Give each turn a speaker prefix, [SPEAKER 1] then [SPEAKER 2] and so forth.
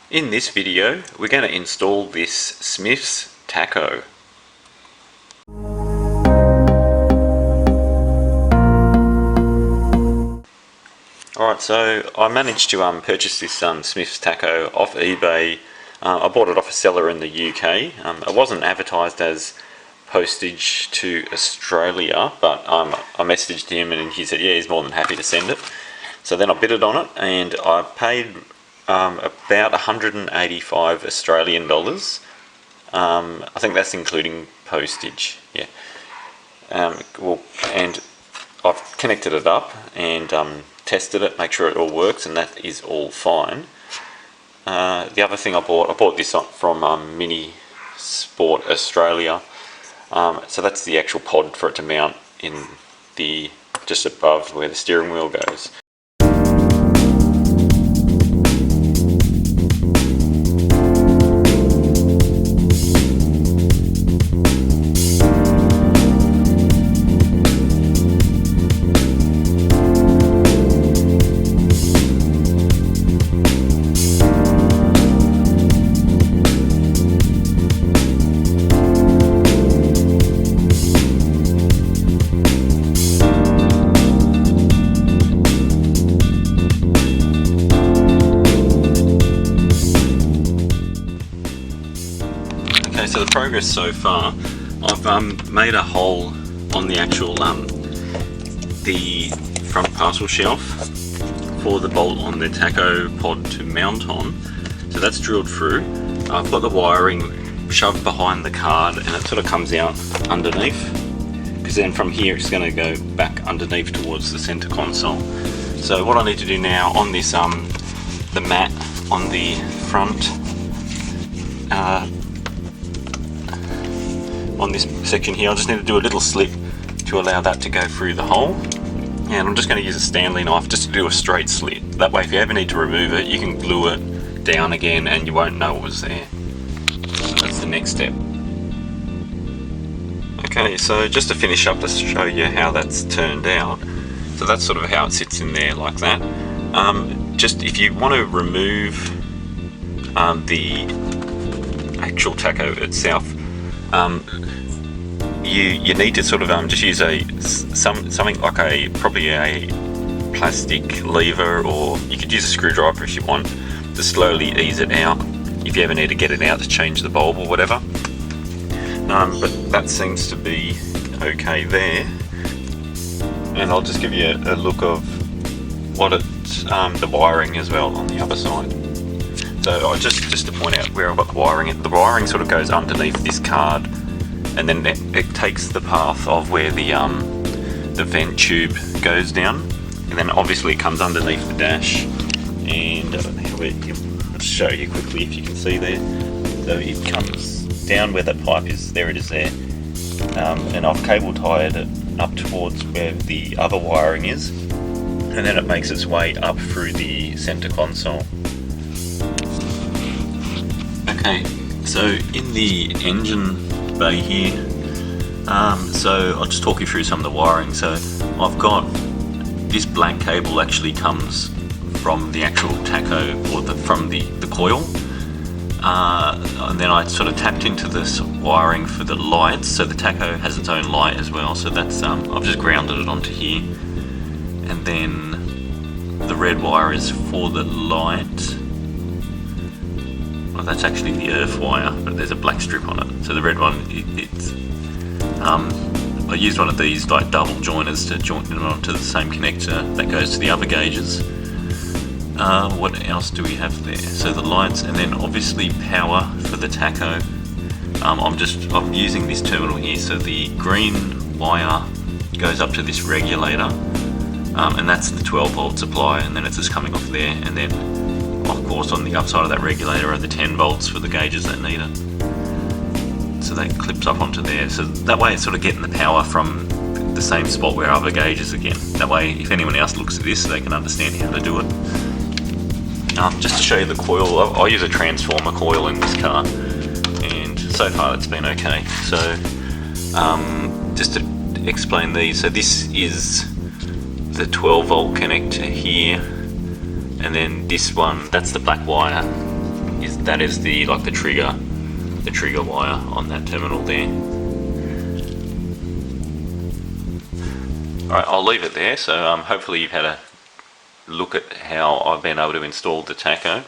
[SPEAKER 1] In this video, we're going to install this Smith's Tacho. Alright, so I managed to purchase this Smith's Tacho off eBay. I bought it off a seller in the UK. It wasn't advertised as postage to Australia, but I messaged him and he said, yeah, he's more than happy to send it. So then I bid it on it and I paid about 185 Australian dollars. I think that's including postage. Yeah. And I've connected it up and tested it, make sure it all works, and that is all fine. The other thing I bought this from Mini Sport Australia. So that's the actual pod for it to mount in the just above where the steering wheel goes. So the progress so far, I've made a hole on the actual the front parcel shelf for the bolt on the Tacho pod to mount on. So that's drilled through. I've got the wiring shoved behind the card and it sort of comes out underneath, because then from here it's going to go back underneath towards the center console. So what I need to do now on this the mat on the front on this section here, I just need to do a little slit to allow that to go through the hole, and I'm just going to use a Stanley knife just to do a straight slit. That way if you ever need to remove it, you can glue it down again and you won't know it was there. So that's the next step. Okay, so just to finish up, to show you how that's turned out. So that's sort of how it sits in there, like that. Just if you want to remove the actual Tacho itself, you need to sort of just use something like probably a plastic lever, or you could use a screwdriver if you want, to slowly ease it out if you ever need to get it out to change the bulb or whatever. But that seems to be okay there, and I'll just give you a look of what the wiring as well on the other side. So just to point out where I've got the wiring sort of goes underneath this card, and then it takes the path of where the vent tube goes down, and then obviously it comes underneath the dash, and I don't know how I'll just show you quickly if you can see there. So it comes down where that pipe is, there it is there, and I've cable tied it up towards where the other wiring is, and then it makes its way up through the center console. Okay, so in the engine bay here, so I'll just talk you through some of the wiring. So I've got this black cable actually comes from the actual Tacho, or from the coil, and then I sort of tapped into this wiring for the lights. So the Tacho has its own light as well, so that's I've just grounded it onto here, and then the red wire is for the light. Well, that's actually the earth wire, but there's a black strip on it. So the red one, I used one of these like double joiners to join them onto the same connector that goes to the other gauges. What else do we have there? So the lights, and then obviously power for the Tacho. I'm using this terminal here. So the green wire goes up to this regulator, and that's the 12 volt supply, and then it's just coming off there, and then of course on the upside of that regulator are the 10 volts for the gauges that need it. So that clips up onto there. So that way it's sort of getting the power from the same spot where other gauges again. That way if anyone else looks at this, they can understand how to do it. Just to show you the coil, I use a transformer coil in this car, and so far it's been okay. So just to explain these, so this is the 12 volt connector here, and then this one, that's the black wire that is the trigger wire on that terminal there. Alright, I'll leave it there. So hopefully you've had a look at how I've been able to install the Tacho.